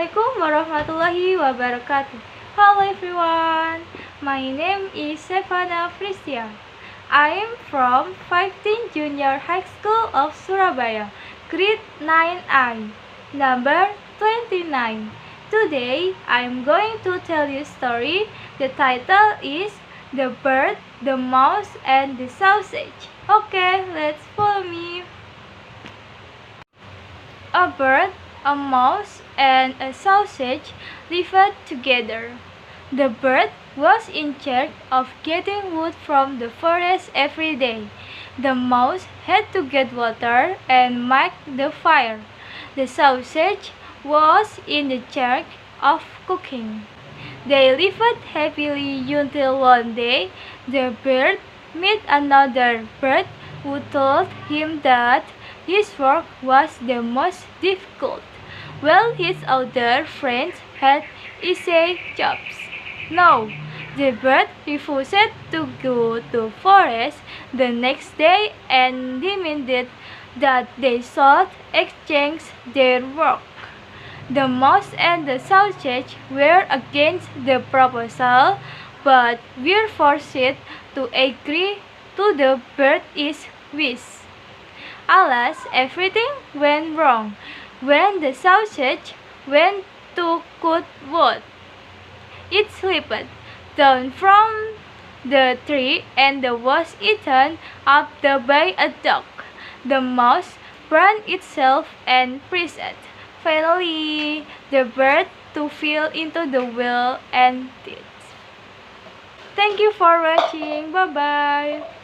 Assalamualaikum warahmatullahi wabarakatuh. Hello everyone, my name is Shevanna Firstya. I am from 15 Junior High School of Surabaya, grade 9I, number 29. Today I am going to tell you a story. The title is The Bird, the Mouse, and the Sausage. Okay, let's follow me. A bird, a mouse, and a sausage lived together. The bird was in charge of getting wood from the forest every day. The mouse had to get water and make the fire. The sausage was in the charge of cooking. They lived happily until one day the bird met another bird who told him that his work was the most difficult, while his other friends had easy jobs. No, the bird refused to go to forest the next day and demanded that they should exchange their work. The mouse and the sausage were against the proposal, but were forced to agree to the bird's wish. Alas, everything went wrong when the sausage went to cut wood. It slipped down from the tree and was eaten up by a dog. The mouse burned itself and freezed. Finally, the bird fell into the well and died. Thank you for watching. Bye bye.